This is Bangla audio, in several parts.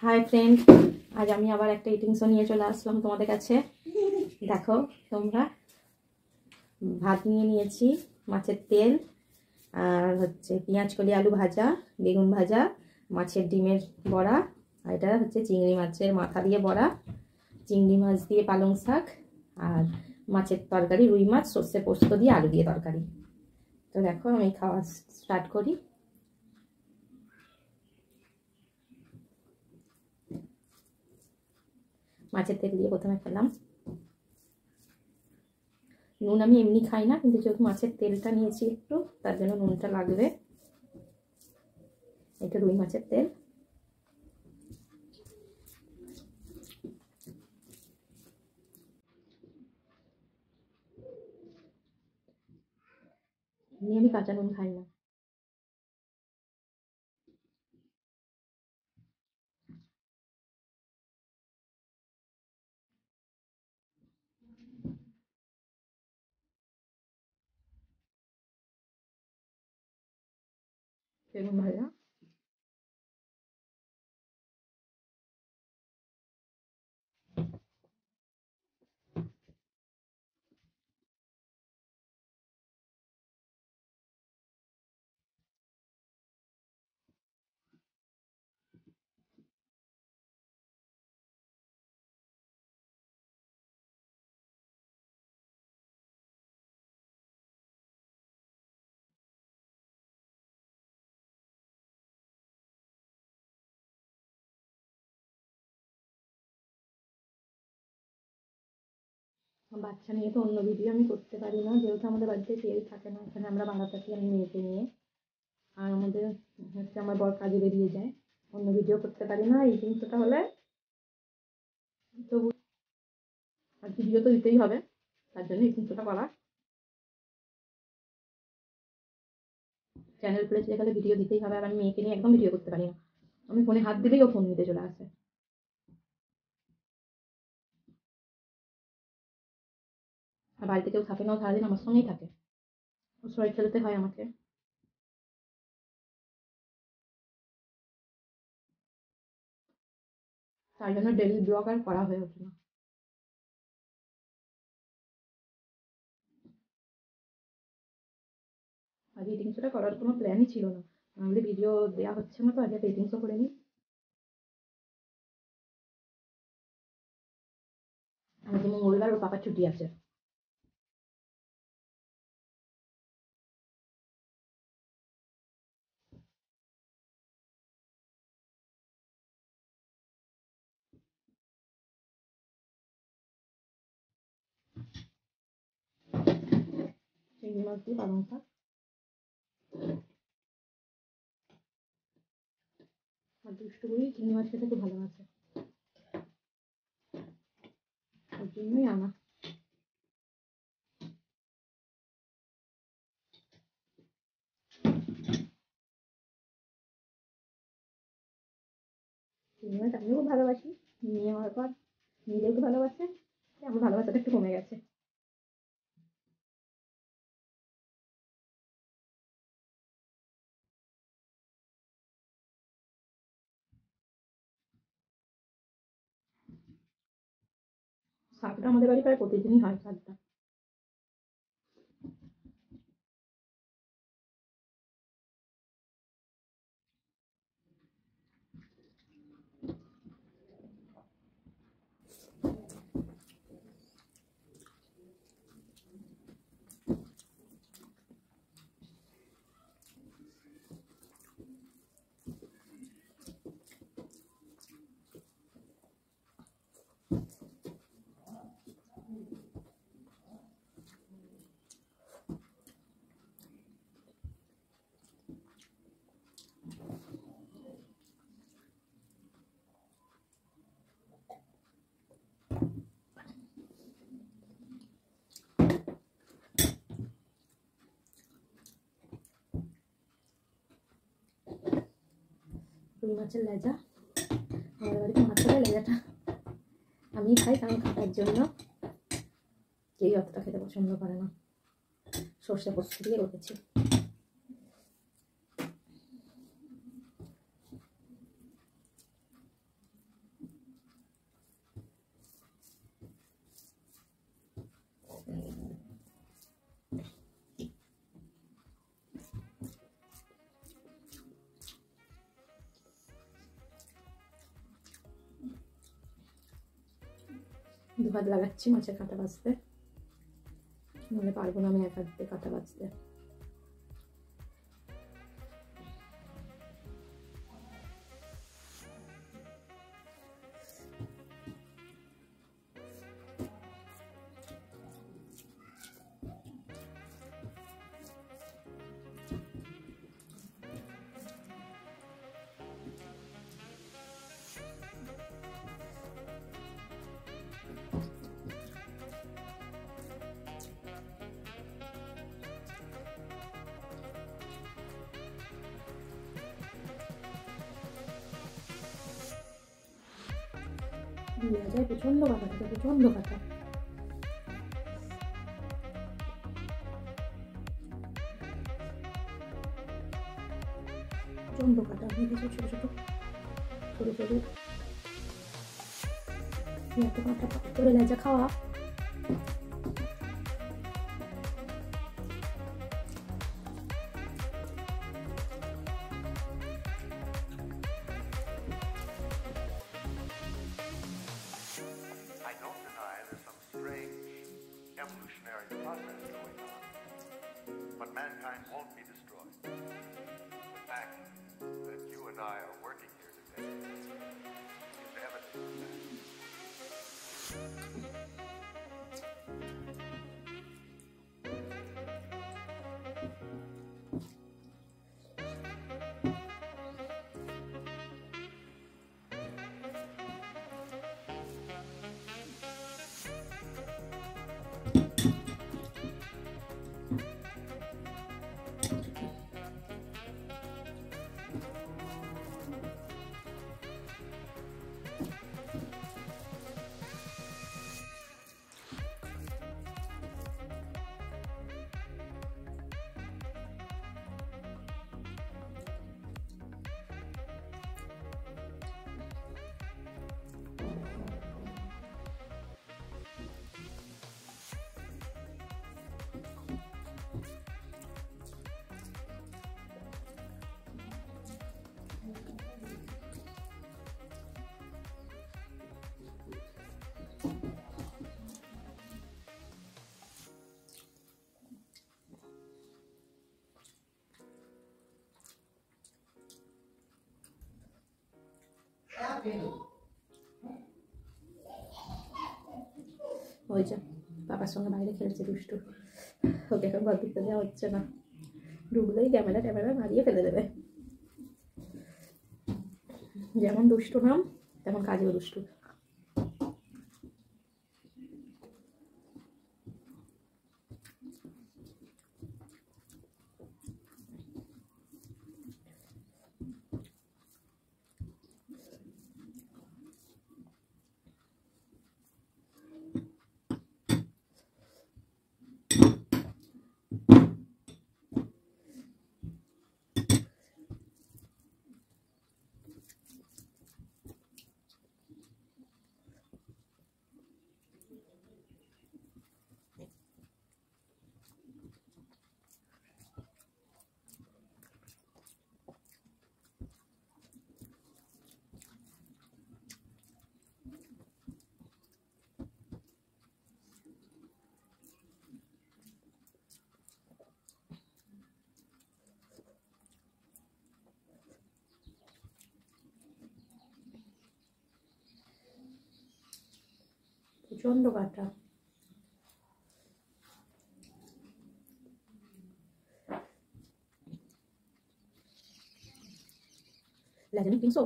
হাই ফ্রেন্ড, আজ আমি আবার একটা ইটিং শো নিয়ে চলে আসলাম তোমাদের কাছে। দেখো তোমরা, ভাত নিয়ে নিয়েছি, মাছের তেল আর হচ্ছে পেঁয়াজ কলি আলু ভাজা, বেগুন ভাজা, মাছের ডিমের বড়া, আর এটা হচ্ছে চিংড়ি মাছের মাথা দিয়ে বড়া, চিংড়ি মাছ দিয়ে পালং শাক, আর মাছের তরকারি রুই মাছ সর্ষে পোস্ত দিয়ে আলু দিয়ে তরকারি। তো দেখো আমি খাওয়া স্টার্ট করি। মাছের তেল দিয়ে প্রথমে খেলাম। নুন আমি এমনি খাই না, কিন্তু যেহেতু মাছের তেলটা নিয়েছি একটু, তার জন্য নুনটা লাগবে। এটা রুই মাছের তেল। আমি কাঁচা নুন খাই না। বেগুন ভাজা, বাচ্চা নিয়ে তো অন্য ভিডিও আমি করতে পারি না, যেহেতু আমাদের বাড়িতে কেউ থাকে না, এখানে আমরা ভাড়া থাকি আমি মেয়েকে নিয়ে। আর আমাদের হচ্ছে আমার বর কাজে বেরিয়ে যায়, অন্য ভিডিও করতে পারি না। এই জিনিসটা হলে তবু আর ভিডিও তো দিতেই হবে, তার জন্য এই জিনিসটা করা। চ্যানেল খুলেছে যেখানে ভিডিও দিতেই হবে, আর আমি মেয়েকে নিয়ে একদম ভিডিও করতে পারি না। আমি ফোনে হাত দিলেই ও ফোন নিতে চলে আসে। আর বাড়িতে কেউ থাকে না, ও সারাদিন আমার সঙ্গেই থাকে, ওর শরীর খেলতে হয় আমাকে। তাই জন্য ডেলি ব্লগ আর করা হয়ে ওঠে না। আজ রেটিং শোটা করার কোনো প্ল্যানই ছিল না, আমাদের ভিডিও দেওয়া হচ্ছে না, তো আজ রেটিং শো করে নিই। আমাদের মঙ্গলবার ওর পাপার ছুটি আছে। চিংড়ি মাছ দিয়ে পালং শাক, আর দুষ্টু বুড়ি চিংড়ি মাছ খেতে খুব ভালোবাসে, ওর জন্যই আনা। চিংড়ি মাছ আমিও খুব ভালোবাসি, নিয়ে হওয়ার পর নিজেও খুব ভালোবাসে, আমার ভালোবাসাটা একটু কমে গেছে। শাকটা আমাদের বাড়ি প্রায় প্রতিদিনই হয় শাকটা। রুই মাছের লেজা, আমাদের বাড়িতে মাছ হলে লেজাটা আমি খাই, কারণ খাটার জন্য কেউ অতটা খেতে পছন্দ করে না। সর্ষে পোস্ত দিয়ে রেখেছি। দু হাত লাগাচ্ছি মাছের কাঁটা বাছতে, নাহলে পারবো না আমি এক হাত দিয়ে কাঁটা বাছতে। দেওয়া যায় প্রচন্ড কাটা থাকে, প্রচন্ড কাটা। প্রচন্ড কাটা, ছোট ছোট সরু সরু এত কাঁটা করে লেজা খাওয়া। Evolutionary process going on, but mankind won't be destroyed. The fact that you and I are working here today is evidence of that. ওই যে বাবার সঙ্গে বাইরে খেলছে দুষ্টু, ওকে এখন ঘর ঢুকতে দেওয়া হচ্ছে না, ঢুকলেই ক্যামেরা মারিয়ে ফেলে দেবে। যেমন দুষ্টু নাম তেমন কাজেও দুষ্টু। প্রচন্ড কাটা। লাজানি কিনছো?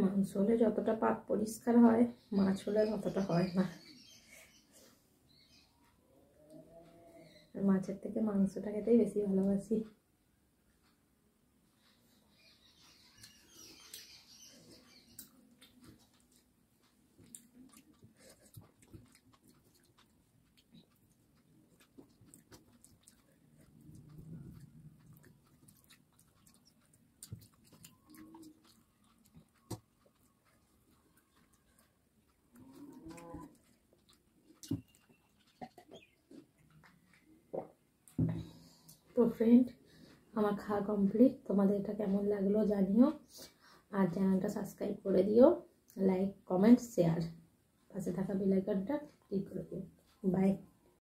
মাংস হলে যতটা পাত পরিষ্কার হয়, মাছ হলে অতটা হয় না। মাছের থেকে মাংসটা খেতেই বেশি ভালোবাসি। তো ফ্রেন্ড, আমার খাওয়া কমপ্লিট। তোমাদের এটা কেমন লাগলো জানিও, আর চ্যানেলটা সাবস্ক্রাইব করে দিও, লাইক কমেন্ট শেয়ার, পাশে থাকা বেল আইকনটা ক্লিক করে দিও। বাই।